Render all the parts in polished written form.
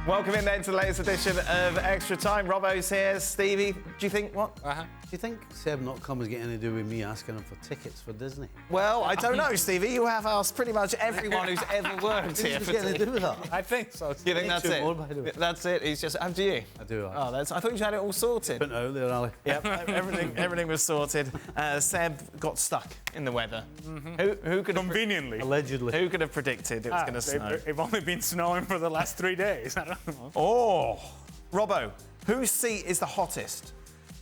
Welcome in then to the latest edition of Extra Time. Robbo's here. Stevie, do you think what? Do you think Seb not come has got anything to do with me asking him for tickets for Disney? Well, I don't know, Stevie. You have asked pretty much everyone who's ever worked here. What's getting to do with that? I think so. You think that's it? More, by the way. That's it. He's just. Do you? I do. Oh, I thought you had it all sorted. Been out there, Ali. Yep, everything was sorted. Seb got stuck in the weather. Who could Conveniently. Allegedly. Who could have predicted it was going to snow? They've only been snowing for the last 3 days. I don't know. Oh, Robbo, whose seat is the hottest?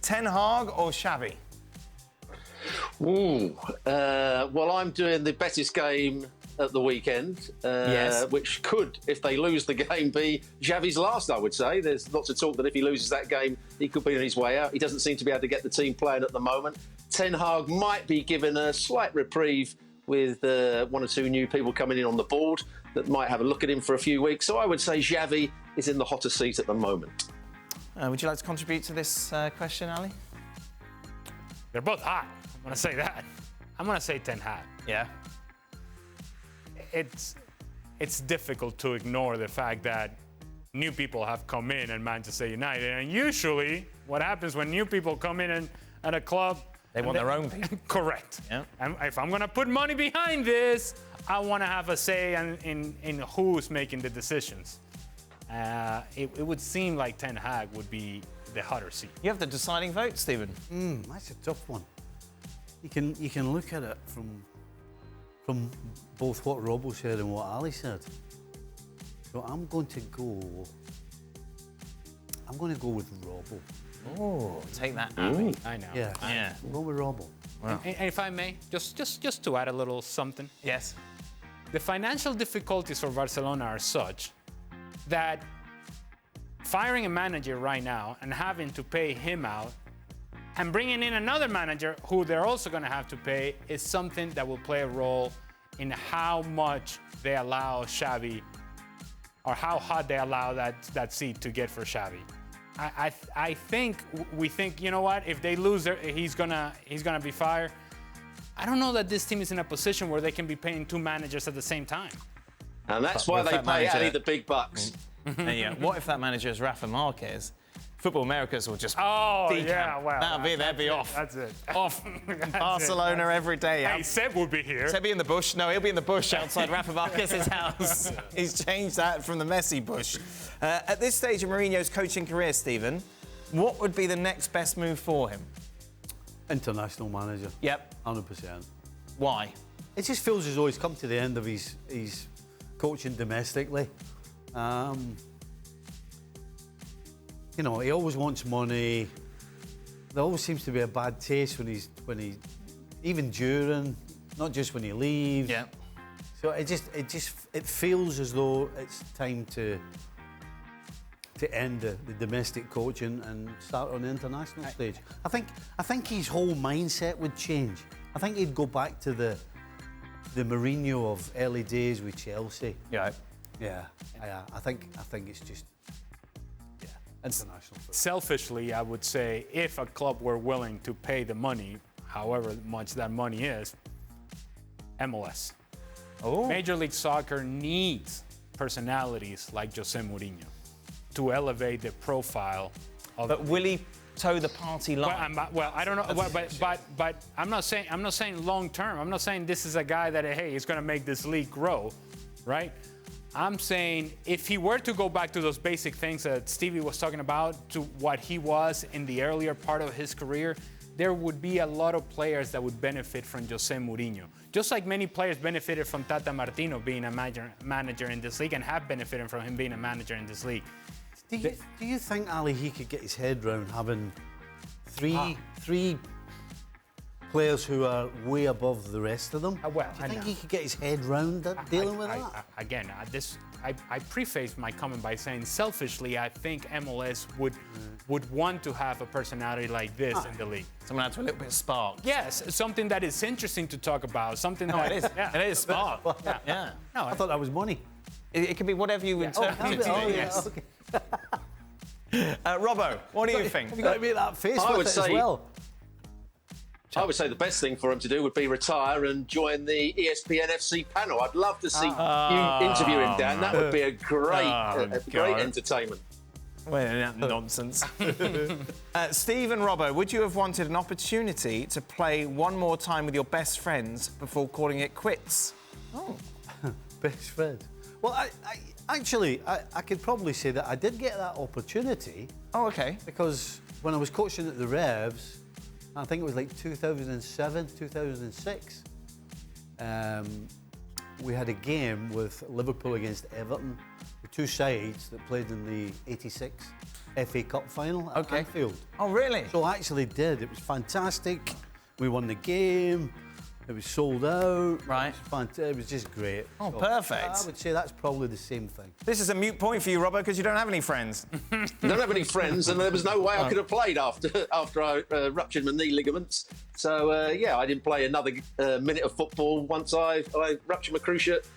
Ten Hag or Xavi? Well, I'm doing the Betis game at the weekend, Yes. which could, if they lose the game, be Xavi's last, I would say. There's lots of talk that if he loses that game, he could be on his way out. He doesn't seem to be able to get the team playing at the moment. Ten Hag might be given a slight reprieve with one or two new people coming in on the board that might have a look at him for a few weeks. So I would say Xavi is in the hotter seat at the moment. Would you like to contribute to this question, Ali? They're both hot. I'm going to say that. I'm going to say Ten Hag. Yeah. It's difficult to ignore the fact that new people have come in at Manchester United. And usually what happens when new people come in at a club... They want their own people. Correct. Yeah. And if I'm going to put money behind this, I want to have a say in who's making the decisions. It would seem like Ten Hag would be the hotter seat. You have the deciding vote, Stephen. That's a tough one. You can look at it from both what Robbo said and what Ali said. So I'm going to go with Robbo. Oh, take that, Ali. I know. Yeah. Yeah. Go with Robbo. Wow. And if I may, just to add a little something. Yes. The financial difficulties for Barcelona are such that firing a manager right now and having to pay him out and bringing in another manager who they're also going to have to pay is something that will play a role in how much they allow Xavi or how hot they allow that seat to get for Xavi. I think we think, you know what, if they lose, he's gonna be fired. I don't know that this team is in a position where they can be paying two managers at the same time. And that's why they pay Ali the big bucks. Yeah. What if that manager is Rafa Marquez? Football Americas will just decamp. Yeah, well, they'll be off. That's it. Off. Barcelona every day. Hey, Seb will be here. Seb be in the bush. No, he'll be in the bush outside Rafa Marquez's house. He's changed that from the Messi bush. At this stage of Mourinho's coaching career, Stephen, what would be the next best move for him? International manager. Yep. 100%. Why? It just feels as though he's come to the end of his coaching domestically. You know, he always wants money. There always seems to be a bad taste when he even during, not just when he leaves. Yeah. So it feels as though it's time to end the domestic coaching and start on the international stage. I think his whole mindset would change. I think he'd go back to the Mourinho of early days with Chelsea. Yeah. Yeah. I think it's just international football. Selfishly, I would say if a club were willing to pay the money, however much that money is, MLS. Oh. Major League Soccer needs personalities like Jose Mourinho to elevate the profile of. But will he toe the party line? Well, I don't know, but I'm not saying long term. I'm not saying this is a guy that he's going to make this league grow, right? I'm saying if he were to go back to those basic things that Stevie was talking about, to what he was in the earlier part of his career, there would be a lot of players that would benefit from Jose Mourinho. Just like many players benefited from Tata Martino being a manager in this league and have benefited from him being a manager in this league. Do you think, Ali, he could get his head round having three players who are way above the rest of them? Well, do you think he could get his head round dealing with that? Again, I preface my comment by saying selfishly, I think MLS would want to have a personality like this in the league. Someone adds a little bit of spark. Yes, something that is interesting to talk about. Something that it is. Yeah. It is spark. Yeah. No, I thought that was money. It could be whatever you interpret it to be. Yes. Okay. Robbo, what do you think? Have you got to make that face I with would it as say- well? I would say the best thing for him to do would be retire and join the ESPN FC panel. I'd love to see you interview him, Dan. That would be a great entertainment. Well, nonsense. Steve and Robbo, would you have wanted an opportunity to play one more time with your best friends before calling it quits? Oh. Best friend. Well, I could probably say that I did get that opportunity. Oh, OK. Because when I was coaching at the Revs, I think it was like 2007, 2006, we had a game with Liverpool against Everton, the two sides that played in the '86 FA Cup final at Anfield. Oh, really? So I actually did. It was fantastic. We won the game. It was sold out. Right. It was just great. Oh, so perfect. I would say that's probably the same thing. This is a mute point for you, Robbo, because you don't have any friends. I don't have any friends, and there was no way I could have played after I ruptured my knee ligaments. So, yeah, I didn't play another minute of football once I ruptured my cruciate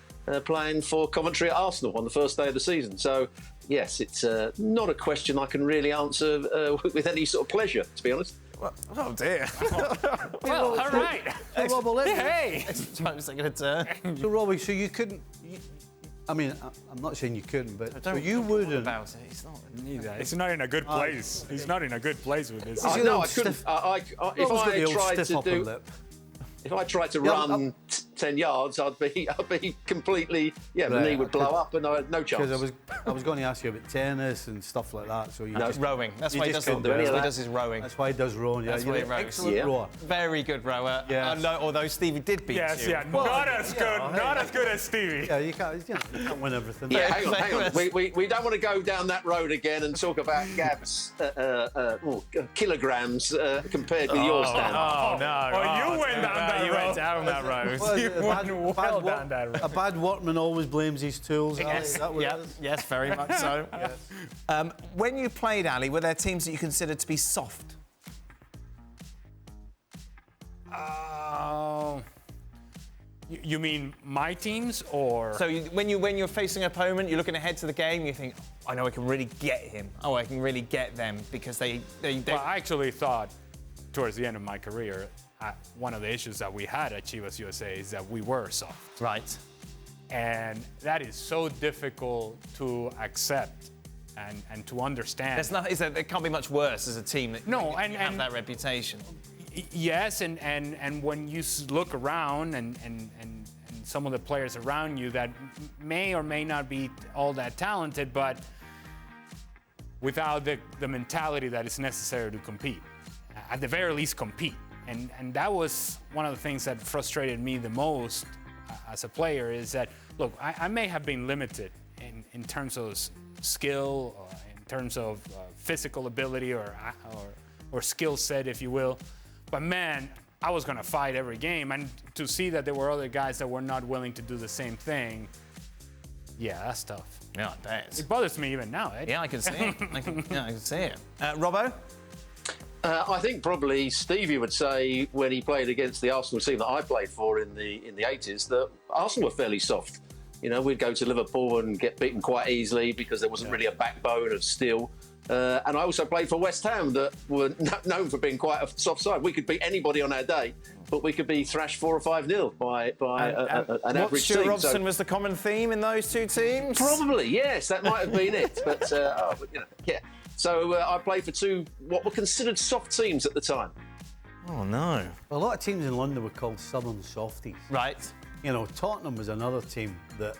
playing for Coventry at Arsenal on the first day of the season. So, yes, it's not a question I can really answer with any sort of pleasure, to be honest. Well, oh dear. Well, all right. Hey, Robbo, Hey. Time's taking a turn. So, Robbie, so you couldn't... I mean, I'm not saying you couldn't, but so you wouldn't... about it. He's not... Neither. He's not in a good place. He's not in a be place with this. No, I couldn't. If I tried to run 10 yards, I'd be completely, my knee would blow up and I had no chance. Because I was going to ask you about tennis and stuff like that. So rowing. That's why he does couldn't do any of He that. does his rowing. That's why he does rowing. Yeah, That's why he rows. Excellent rower. Very good rower. Yes. Although Stevie did beat you. Well, not as good as Stevie. Yeah, you can't win everything. Yeah, hang on. We don't want to go down that road again and talk about Gab's kilograms compared with yours, Dan. Oh, no. Oh, you went down that road. You went down that road. A bad workman always blames his tools. Yes, yes, very much so. Yes. When you played, Ali, were there teams that you considered to be soft? You mean my teams, or? So when you're facing an opponent, you're looking ahead to the game, you think, I know I can really get him. Oh, I can really get them because they... Well, I actually thought towards the end of my career, one of the issues that we had at Chivas USA is that we were soft. Right. And that is so difficult to accept and to understand. There's nothing. It can't be much worse as a team that have that reputation. Yes, and when you look around and some of the players around you that may or may not be all that talented, but without the mentality that is necessary to compete, at the very least compete. And that was one of the things that frustrated me the most as a player is that, look, I may have been limited in terms of skill, in terms of physical ability or skill set, if you will. But man, I was going to fight every game. And to see that there were other guys that were not willing to do the same thing, yeah, that's tough. Yeah, I bet. It bothers me even now, Ed. Yeah, I can see it. I can see it. Robbo? I think probably Stevie would say when he played against the Arsenal team that I played for in the 80s that Arsenal were fairly soft. You know, we'd go to Liverpool and get beaten quite easily because there wasn't really a backbone of steel. And I also played for West Ham that were known for being quite a soft side. We could beat anybody on our day, but we could be thrashed 4 or 5-0 by an average Stewart team. Robson was the common theme in those two teams? Probably, yes, that might have been it. But yeah. So I played for two what were considered soft teams at the time. Oh no! A lot of teams in London were called Southern Softies. Right. You know, Tottenham was another team that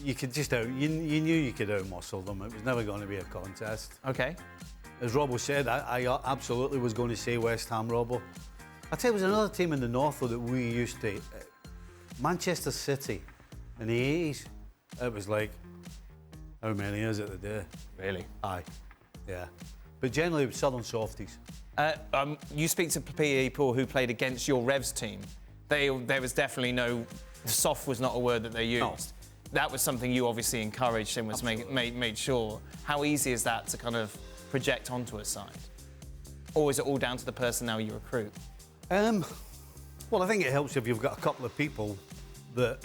you could just you knew you could out-muscle them. It was never going to be a contest. Okay. As Robbo said, I absolutely was going to say West Ham, Robbo. I'd say there was another team in the north though, that we used to... Manchester City in the 80s. It was like, how many is it a day? Really? Aye, yeah. But generally it was Southern Softies. You speak to people who played against your Revs team. There was definitely no... Soft was not a word that they used. No. That was something you obviously encouraged and was made sure. How easy is that to kind of project onto a side? Or is it all down to the personnel you recruit? Well, I think it helps if you've got a couple of people that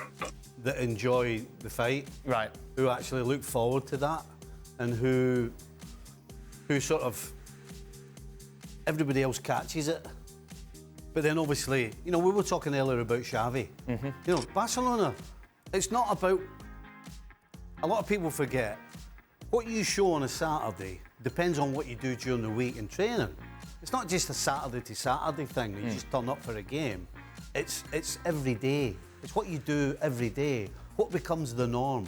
enjoy the fight. Right. Who actually look forward to that and who sort of... everybody else catches it. But then obviously, you know, we were talking earlier about Xavi. You know, Barcelona, it's not about... A lot of people forget, what you show on a Saturday depends on what you do during the week in training. It's not just a Saturday to Saturday thing, that you just turn up for a game. It's every day. It's what you do every day. What becomes the norm?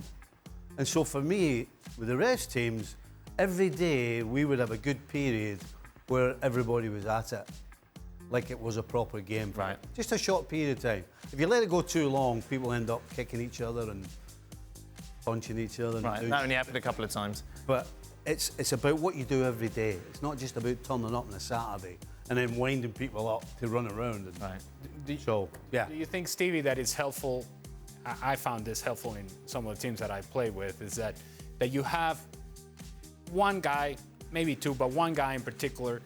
And so for me, with the rest teams, every day we would have a good period where everybody was at it, like it was a proper game. Right. Just a short period of time. If you let it go too long, people end up kicking each other and punching each other. Right, that only happened a couple of times. But it's about what you do every day. It's not just about turning up on a Saturday and then winding people up to run around. And Right. So, yeah. Do you think, Stevie, that it's helpful? I found this helpful in some of the teams that I play with, is that you have one guy, maybe two, but one guy in particular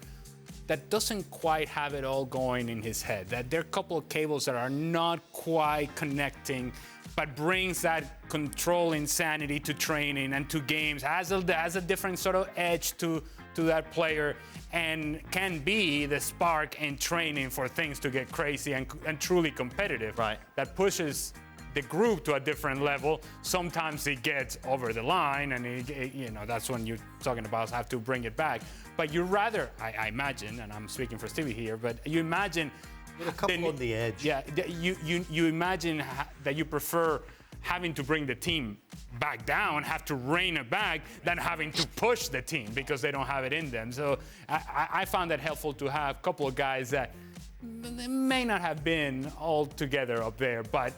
that doesn't quite have it all going in his head, that there are a couple of cables that are not quite connecting, but brings that control insanity to training and to games, has a different sort of edge to that player, and can be the spark in training for things to get crazy and truly competitive. Right. That pushes the group to a different level. Sometimes it gets over the line, and you know, that's when you're talking about have to bring it back. But you rather, I imagine, and I'm speaking for Stevie here, but you imagine With a couple on the edge. Yeah, you imagine that you prefer having to bring the team back down, have to rein it back, than having to push the team because they don't have it in them. So I found that helpful to have a couple of guys that may not have been all together up there, but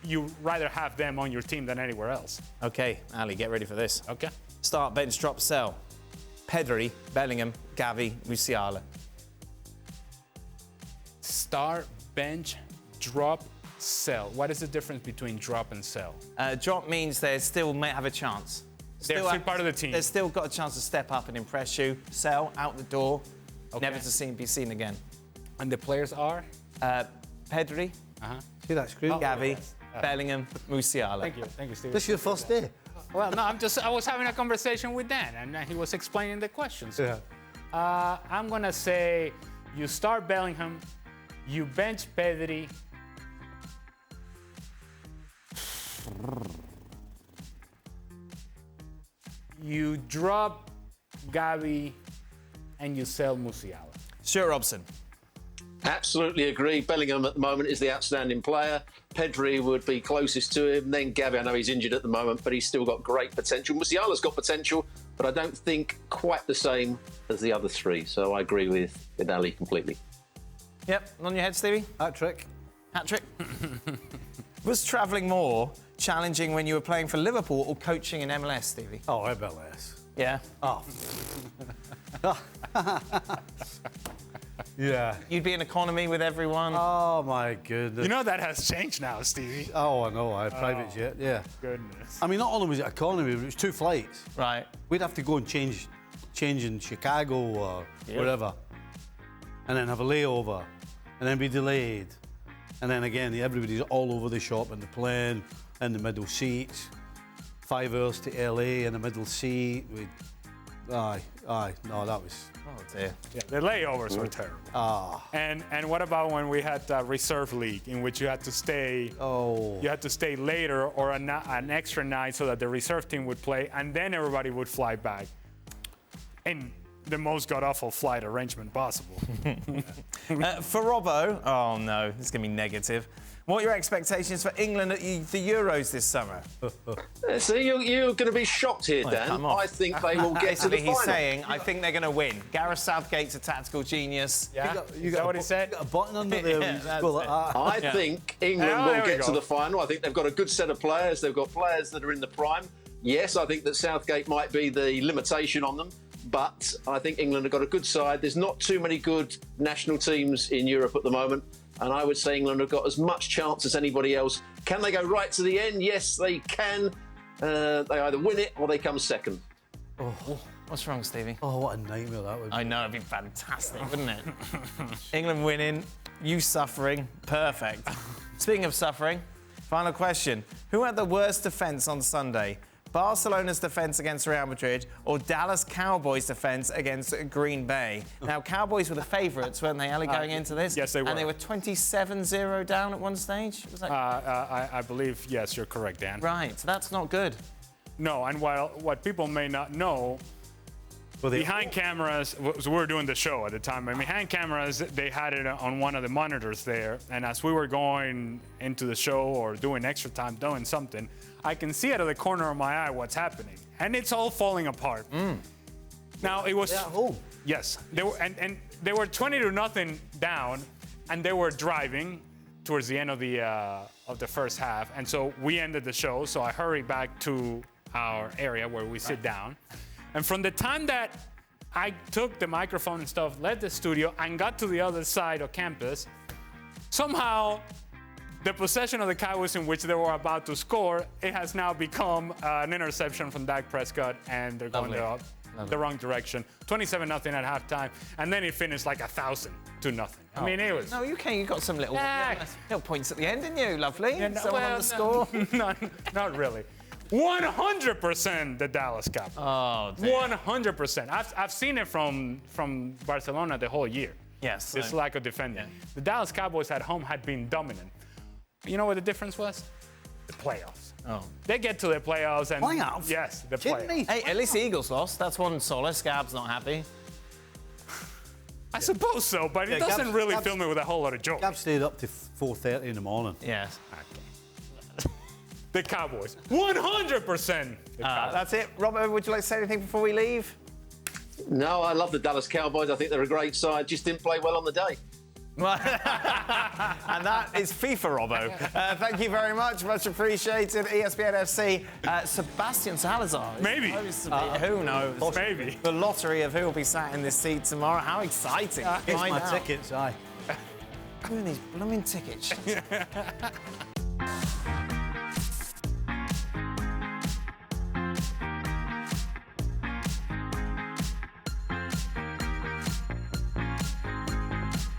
you rather have them on your team than anywhere else. Okay, Ali, get ready for this. Okay. Start, bench, drop, sell. Pedri, Bellingham, Gavi, Musiala. Start, bench, drop, sell. What is the difference between drop and sell? Drop means they still may have a chance. They're still part of the team. They've still got a chance to step up and impress you. Sell, out the door, Okay. never to be seen again. And the players are? Pedri, See that screen? Gavi, Bellingham, Musiala. Thank you, Steve. This is your first day? Well, no, I was having a conversation with Dan, and he was explaining the questions. Yeah. I'm gonna say you start Bellingham, you bench Pedri. You drop Gavi, and you sell Musiala. Stewart Robson. Absolutely agree. Bellingham at the moment is the outstanding player. Pedri would be closest to him. Then Gavi, I know he's injured at the moment, but he's still got great potential. Musiala's got potential, but I don't think quite the same as the other three. So I agree with Ali completely. Yep, on your head, Stevie? Hat trick. Hat trick. Was travelling more challenging when you were playing for Liverpool or coaching in MLS, Stevie? Oh, MLS. Yeah. Oh. Yeah. You'd be in economy with everyone. Oh, my goodness. You know that has changed now, Stevie. Oh, I know. I had private jet, yeah. Goodness. I mean, not only was it economy, but it was 2 flights. Right. We'd have to go and change in Chicago or wherever, and then have a layover, and then be delayed. And then again, everybody's all over the shop in the plane, in the middle seats. 5 hours to LA in the middle seat. No, that was... Oh, dear. Yeah, the layovers were terrible. And what about when we had reserve league, in which you had to stay? Oh. You had to stay later or an extra night so that the reserve team would play, and then everybody would fly back. And the most god-awful flight arrangement possible. For Robbo, oh no, this is going to be negative. What are your expectations for England at the Euros this summer? See, you're going to be shocked here, Dan. come on. I think they will get to the Basically, final. he's saying, I think they're going to win. Gareth Southgate's a tactical genius. Yeah? You Is that what he said? got a button under there. Yeah, when you that's go it. like that. I think England Oh, will there we get to go. the final. I think they've got a good set of players. They've got players that are in the prime. Yes, I think that Southgate might be the limitation on them, but I think England have got a good side. There's not too many good national teams in Europe at the moment, and I would say England have got as much chance as anybody else. Can they go right to the end? Yes, they can. They either win it or they come second. What's wrong, Stevie? Oh, what a nightmare that would be. I know, it'd be fantastic, wouldn't it? England winning, you suffering, perfect. Speaking of suffering, final question. Who had the worst defence on Sunday? Barcelona's defence against Real Madrid or Dallas Cowboys' defence against Green Bay. Now, Cowboys were the favourites, weren't they, Ali, going into this? Yes, they were. And they were 27-0 down at one stage? Was that... I believe, yes, you're correct, Dan. Right, so that's not good. No, and what people may not know, behind cameras, we were doing the show at the time, and behind cameras, they had it on one of the monitors there, and as we were going into the show or doing extra time, doing something, I can see out of the corner of my eye what's happening, and it's all falling apart. Now, it was... They're at home. Yes, they were, and they were 20-0 down, and they were driving towards the end of the first half, and so we ended the show, so I hurried back to our area where we sit down. And from the time that I took the microphone and stuff, left the studio, and got to the other side of campus, somehow the possession of the Cowboys in which they were about to score, it has now become an interception from Dak Prescott, and they're going the wrong direction. 27-0 at halftime, and then it finished like 1,000-0. I mean, it was... No, you got some little points at the end, didn't you? Lovely. Yeah, Someone on the score. Not really. 100% the Dallas Cowboys. Oh, dear. 100%. I've seen it from Barcelona the whole year. Yes. This lack of defending. Yeah. The Dallas Cowboys at home had been dominant. You know what the difference was? The playoffs. Oh. They get to the playoffs and... Playoffs? Yes, the Kidding playoffs. me? Hey, at least the Eagles lost. That's one solace. Gab's not happy. I suppose so, but it doesn't Gab's- really Gab's- fill me with a whole lot of joy. Gav stayed up to 4:30 in the morning. Yes. The Cowboys. 100% the Cowboys. That's it. Robbo, would you like to say anything before we leave? No, I love the Dallas Cowboys. I think they're a great side. Just didn't play well on the day. And that is FIFA, Robbo. Thank you very much. Much appreciated. ESPN FC. Sebastian Salazar. Maybe. Who knows? Maybe. The lottery of who will be sat in this seat tomorrow. How exciting. It's Find my out. tickets, aye. Who are these blooming tickets?